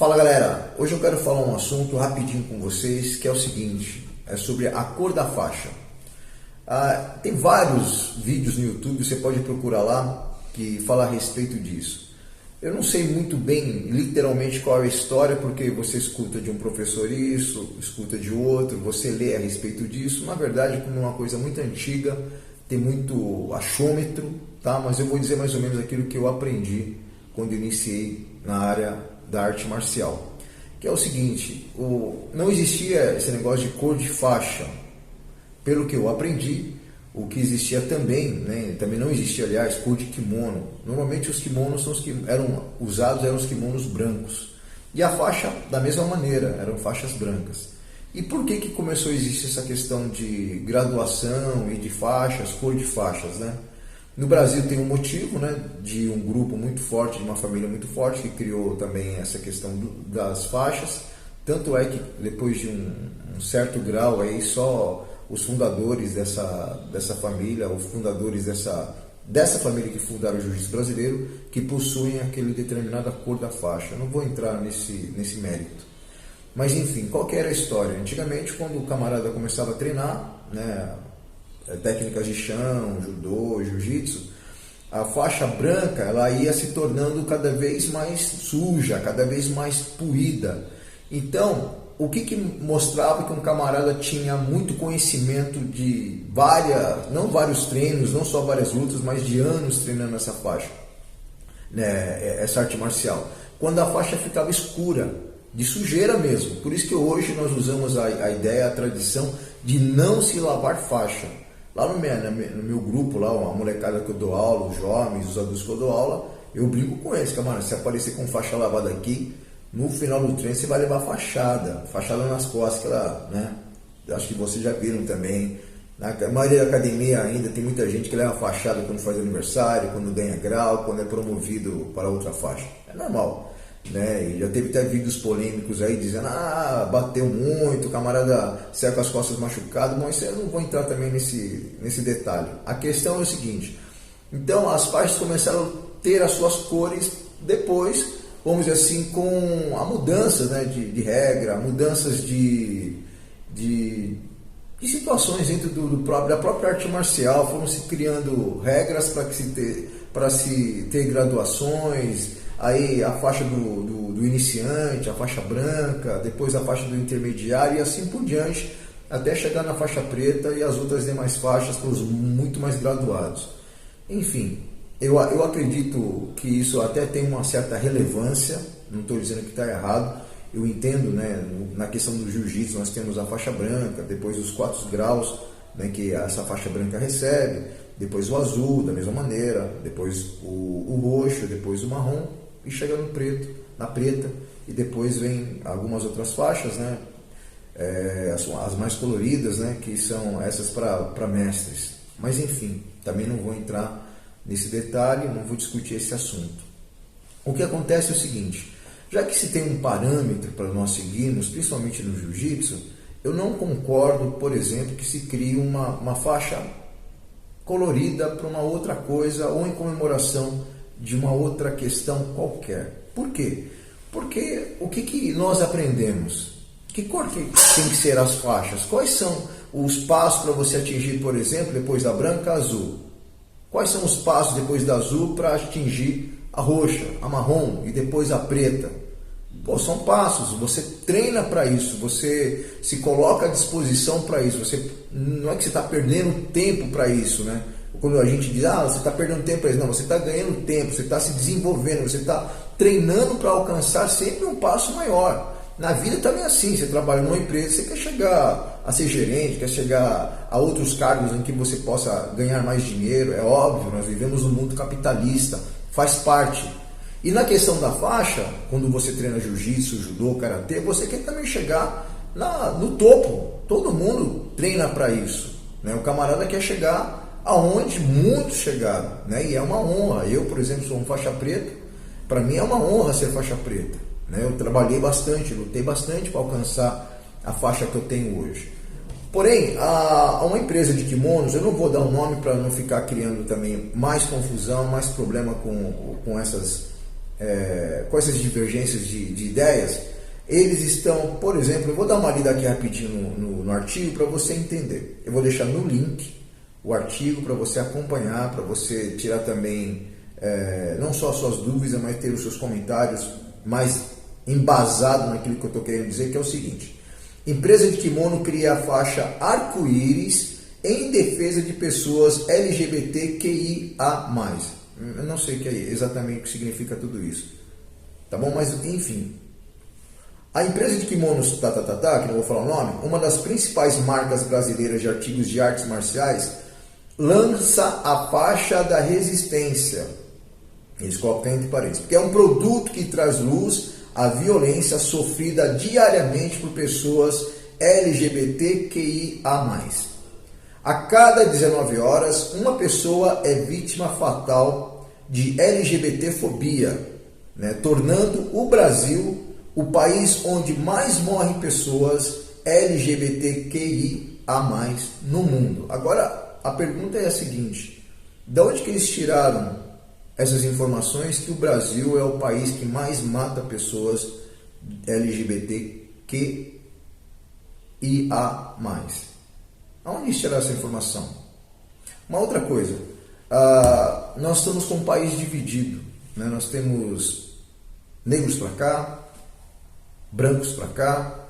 Fala galera, hoje eu quero falar um assunto rapidinho com vocês, que é o seguinte, é sobre a cor da faixa. Tem vários vídeos no YouTube, você pode procurar lá, que fala a respeito disso. Eu não sei muito bem, literalmente, qual é a história, porque você escuta de um professor isso, escuta de outro, você lê a respeito disso. Na verdade, como é uma coisa muito antiga, tem muito achômetro, tá? Mas eu vou dizer mais ou menos aquilo que eu aprendi quando iniciei na área da arte marcial. Que é o seguinte, não existia esse negócio de cor de faixa. Pelo que eu aprendi, o que existia também, né, também não existia, aliás, cor de kimono. Normalmente os kimonos são os que eram usados, eram os kimonos brancos. E a faixa, da mesma maneira, eram faixas brancas. E por que começou a existir essa questão de graduação e de faixas, cor de faixas, né? No Brasil tem um motivo, né, de um grupo muito forte, de uma família muito forte, que criou também essa questão das faixas. Tanto é que depois de um certo grau, aí só os fundadores dessa família, os fundadores dessa família que fundaram o jiu-jitsu brasileiro, que possuem aquele determinada cor da faixa. Eu não vou entrar nesse mérito. Mas enfim, qual que era a história? Antigamente, quando o camarada começava a treinar, né, técnicas de chão, judô, jiu-jitsu, a faixa branca ela ia se tornando cada vez mais suja, cada vez mais puída. Então, o que mostrava que um camarada tinha muito conhecimento de não vários treinos, não só várias lutas, mas de anos treinando essa faixa, né, essa arte marcial. Quando a faixa ficava escura, de sujeira mesmo. Por isso que hoje nós usamos a ideia, a tradição de não se lavar faixa. Lá no meu grupo, lá, a molecada que eu dou aula, os jovens, os adultos que eu dou aula, eu brinco com eles, camarada, se aparecer com faixa lavada aqui, no final do treino você vai levar fachada nas costas, que ela, né? Acho que vocês já viram também. Na maioria da academia ainda tem muita gente que leva fachada quando faz aniversário, quando ganha grau, quando é promovido para outra faixa. É normal, né? E já teve até vídeos polêmicos aí dizendo, bateu muito, o camarada saiu com as costas machucadas, mas eu não vou entrar também nesse detalhe. A questão é o seguinte, então as faixas começaram a ter as suas cores depois, vamos dizer assim, com a mudança, né, de regra, mudanças de situações dentro da própria arte marcial, foram se criando regras para se ter graduações, aí a faixa do iniciante, a faixa branca, depois a faixa do intermediário e assim por diante, até chegar na faixa preta e as outras demais faixas para os muito mais graduados. Enfim, eu acredito que isso até tem uma certa relevância, não estou dizendo que está errado, eu entendo, né, na questão do jiu-jitsu nós temos a faixa branca, depois os 4 graus, né, que essa faixa branca recebe, depois o azul da mesma maneira, depois o roxo, depois o marrom e chega no preto, na preta, e depois vem algumas outras faixas, né, as mais coloridas, né, que são essas para mestres. Mas enfim, também não vou entrar nesse detalhe, não vou discutir esse assunto. O que acontece é o seguinte, já que se tem um parâmetro para nós seguirmos, principalmente no jiu-jitsu, eu não concordo, por exemplo, que se crie uma faixa colorida para uma outra coisa ou em comemoração de uma outra questão qualquer. Por quê? Porque o que nós aprendemos? Que cor que tem que ser as faixas? Quais são os passos para você atingir, por exemplo, depois da branca, a azul? Quais são os passos depois da azul para atingir a roxa, a marrom e depois a preta? São passos, você treina para isso, você se coloca à disposição para isso, não é que você está perdendo tempo para isso, né? Quando a gente diz, você está perdendo tempo para isso, não, você está ganhando tempo, você está se desenvolvendo, você está treinando para alcançar sempre um passo maior. Na vida também é assim, você trabalha numa empresa, você quer chegar a ser gerente, quer chegar a outros cargos em que você possa ganhar mais dinheiro, é óbvio, nós vivemos num mundo capitalista, faz parte. E na questão da faixa, quando você treina jiu-jitsu, judô, karatê, você quer também chegar no topo, todo mundo treina para isso, né? O camarada quer chegar aonde muitos chegaram, né? E é uma honra, eu por exemplo sou um faixa preta, para mim é uma honra ser faixa preta. Eu trabalhei bastante, lutei bastante para alcançar a faixa que eu tenho hoje. Porém, uma empresa de kimonos, eu não vou dar um nome para não ficar criando também mais confusão, mais problema com essas com essas divergências de ideias, eles estão, por exemplo, eu vou dar uma lida aqui rapidinho no artigo para você entender. Eu vou deixar no link o artigo para você acompanhar, para você tirar também não só as suas dúvidas, mas ter os seus comentários mais embasado naquilo que eu estou querendo dizer, que é o seguinte: empresa de kimono cria a faixa arco-íris em defesa de pessoas LGBTQIA+. Eu não sei o que é exatamente o que significa tudo isso, tá bom? Mas enfim, a empresa de kimonos que não vou falar o nome, uma das principais marcas brasileiras de artigos de artes marciais, lança a faixa da resistência. Eles colocam entre parênteses, porque é um produto que traz luz à violência sofrida diariamente por pessoas LGBTQIA+. A cada 19 horas, uma pessoa é vítima fatal de LGBTfobia, né, tornando o Brasil o país onde mais morrem pessoas LGBTQIA+, no mundo. Agora, a pergunta é a seguinte: de onde que eles tiraram essas informações que o Brasil é o país que mais mata pessoas LGBTQIA+? Aonde eles tiraram essa informação? Uma outra coisa, nós estamos com um país dividido, né? Nós temos negros para cá, brancos para cá,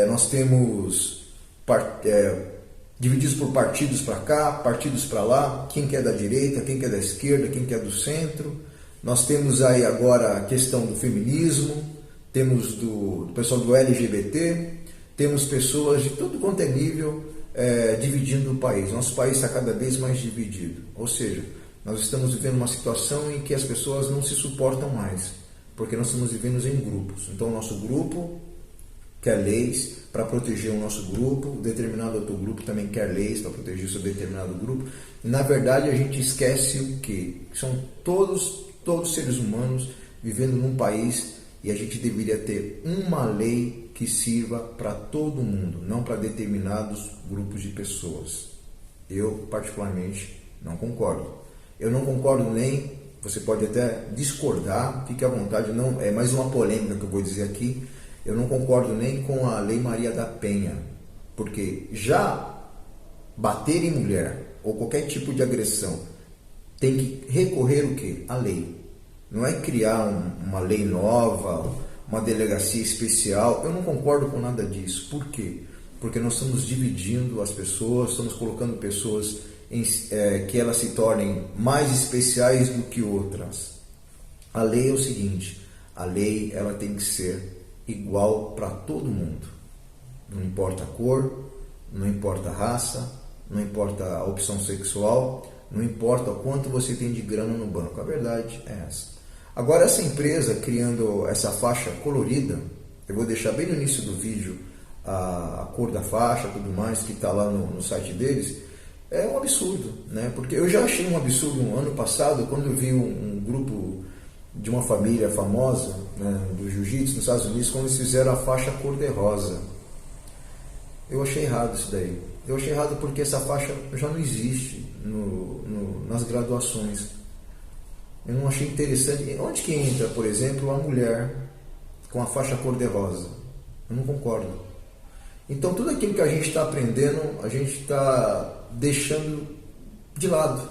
nós temos divididos por partidos para cá, partidos para lá, quem que é da direita, quem que é da esquerda, quem que é do centro. Nós temos aí agora a questão do feminismo, temos do pessoal do LGBT, temos pessoas de tudo quanto é nível dividindo o país. Nosso país está cada vez mais dividido, ou seja, nós estamos vivendo uma situação em que as pessoas não se suportam mais, porque nós estamos vivendo em grupos. Então o nosso grupo quer leis para proteger o nosso grupo, determinado outro grupo também quer leis para proteger o seu determinado grupo. E, na verdade, a gente esquece o quê? Que são todos seres humanos vivendo num país, e a gente deveria ter uma lei que sirva para todo mundo, não para determinados grupos de pessoas. Eu, particularmente, não concordo. Eu não concordo nem, você pode até discordar, fique à vontade, não é mais uma polêmica que eu vou dizer aqui. Eu não concordo nem com a Lei Maria da Penha, porque já bater em mulher ou qualquer tipo de agressão tem que recorrer o quê? A lei. Não é criar uma lei nova, uma delegacia especial. Eu não concordo com nada disso. Por quê? Porque nós estamos dividindo as pessoas, estamos colocando pessoas que elas se tornem mais especiais do que outras. A lei é o seguinte: a lei ela tem que ser igual para todo mundo. Não importa a cor, não importa a raça, não importa a opção sexual, não importa o quanto você tem de grana no banco. A verdade é essa. Agora, essa empresa criando essa faixa colorida, eu vou deixar bem no início do vídeo a cor da faixa, tudo mais, que está lá no site deles. É um absurdo, né? Porque eu já achei um absurdo no ano passado, quando eu vi um grupo de uma família famosa, né, do jiu-jitsu nos Estados Unidos, quando eles fizeram a faixa cor-de-rosa. Eu achei errado isso daí. Eu achei errado porque essa faixa já não existe nas graduações. Eu não achei interessante. Onde que entra, por exemplo, a mulher com a faixa cor-de-rosa? Eu não concordo. Então tudo aquilo que a gente está aprendendo, a gente está deixando de lado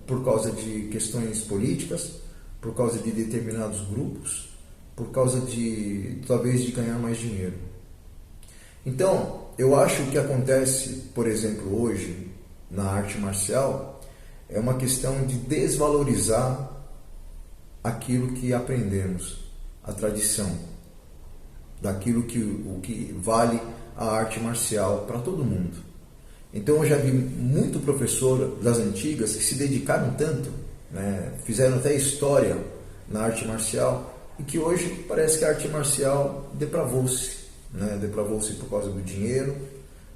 por causa de questões políticas, por causa de determinados grupos, por causa de, talvez, de ganhar mais dinheiro. Então, eu acho que o que acontece, por exemplo, hoje, na arte marcial, é uma questão de desvalorizar aquilo que aprendemos, a tradição, daquilo o que vale a arte marcial para todo mundo. Então, eu já vi muito professor das antigas que se dedicaram tanto, né, fizeram até história na arte marcial, e que hoje parece que a arte marcial depravou-se, né? Depravou-se por causa do dinheiro,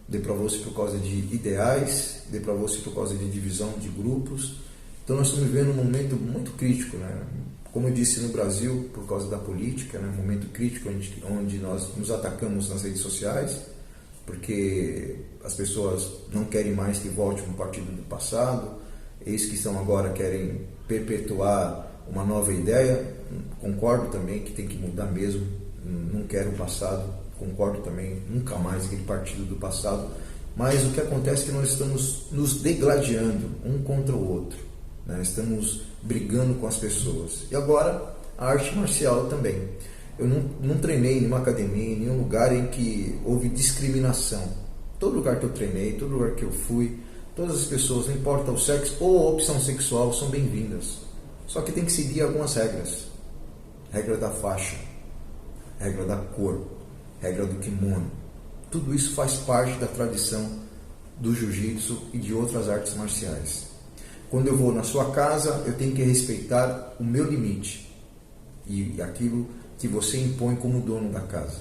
depravou-se por causa de ideais, depravou-se por causa de divisão de grupos. Então nós estamos vivendo um momento muito crítico, né? Como eu disse, no Brasil, por causa da política, né? Um momento crítico onde nós nos atacamos nas redes sociais, porque as pessoas não querem mais que volte um partido do passado. Eles que estão agora querem perpetuar uma nova ideia, concordo também que tem que mudar mesmo, não quero o passado, concordo também, nunca mais aquele partido do passado, mas o que acontece é que nós estamos nos degladiando um contra o outro, né? Estamos brigando com as pessoas. E agora a arte marcial também. Eu não treinei em nenhuma academia, em nenhum lugar em que houve discriminação. Todo lugar que eu treinei, todo lugar que eu fui, todas as pessoas, não importa o sexo ou a opção sexual, são bem-vindas. Só que tem que seguir algumas regras. Regra da faixa, regra da cor, regra do kimono. Tudo isso faz parte da tradição do jiu-jitsu e de outras artes marciais. Quando eu vou na sua casa, eu tenho que respeitar o meu limite e aquilo que você impõe como dono da casa.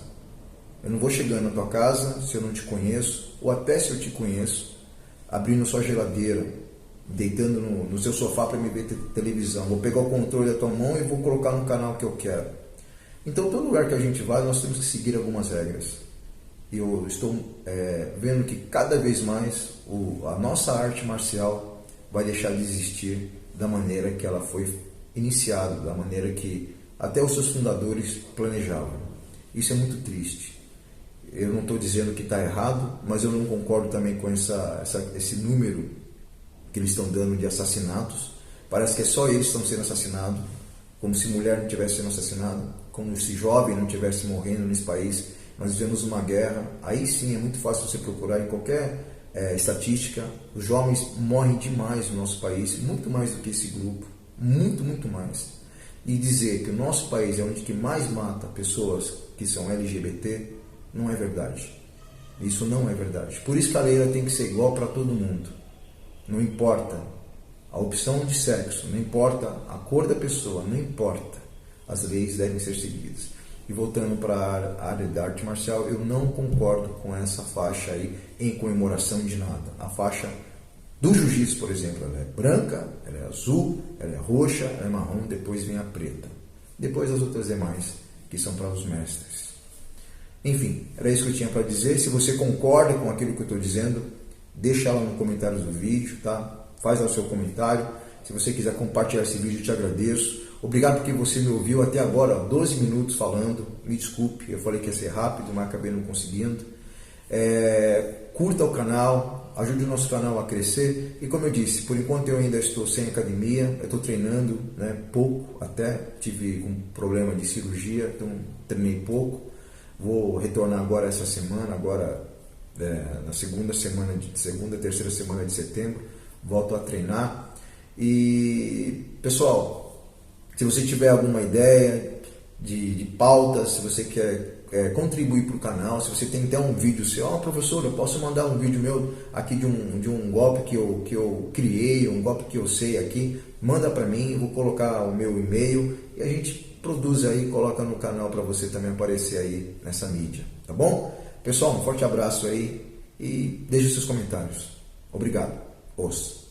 Eu não vou chegando na tua casa se eu não te conheço, ou até se eu te conheço, abrindo sua geladeira, deitando no seu sofá para me ver televisão. Vou pegar o controle da tua mão e vou colocar no canal que eu quero. Então, todo lugar que a gente vai, nós temos que seguir algumas regras. E eu estou vendo que cada vez mais a nossa arte marcial vai deixar de existir da maneira que ela foi iniciada, da maneira que até os seus fundadores planejavam. Isso é muito triste. Eu não estou dizendo que está errado, mas eu não concordo também com esse número que eles estão dando de assassinatos. Parece que é só eles que estão sendo assassinados, como se mulher não estivesse sendo assassinada, como se jovem não estivesse morrendo nesse país. Nós vivemos uma guerra. Aí sim é muito fácil você procurar em qualquer estatística. Os jovens morrem demais no nosso país, muito mais do que esse grupo, muito mais. E dizer que o nosso país é onde que mais mata pessoas que são LGBT, não é verdade. Isso não é verdade. Por isso que a lei tem que ser igual para todo mundo. Não importa a opção de sexo, não importa a cor da pessoa, não importa. As leis devem ser seguidas. E voltando para a área da arte marcial, eu não concordo com essa faixa aí em comemoração de nada. A faixa do jiu-jitsu, por exemplo, ela é branca, ela é azul, ela é roxa, ela é marrom, depois vem a preta. Depois as outras demais, que são para os mestres. Enfim, era isso que eu tinha para dizer. Se você concorda com aquilo que eu estou dizendo, deixa lá nos comentários do vídeo, tá? Faz lá o seu comentário. Se você quiser compartilhar esse vídeo, eu te agradeço. Obrigado porque você me ouviu até agora, 12 minutos falando. Me desculpe, eu falei que ia ser rápido, mas acabei não conseguindo. Curta o canal, ajude o nosso canal a crescer. E como eu disse, por enquanto eu ainda estou sem academia, eu estou treinando, né, pouco até. Tive um problema de cirurgia, então treinei pouco. Vou retornar agora essa semana, na segunda, terceira semana de setembro, volto a treinar. E pessoal, se você tiver alguma ideia de pauta, se você quer contribuir para o canal, se você tem até um vídeo seu, professor, eu posso mandar um vídeo meu aqui de um golpe que eu criei, um golpe que eu sei aqui, manda para mim, eu vou colocar o meu e-mail e a gente produz aí, coloca no canal para você também aparecer aí nessa mídia, tá bom? Pessoal, um forte abraço aí e deixe seus comentários. Obrigado. Os.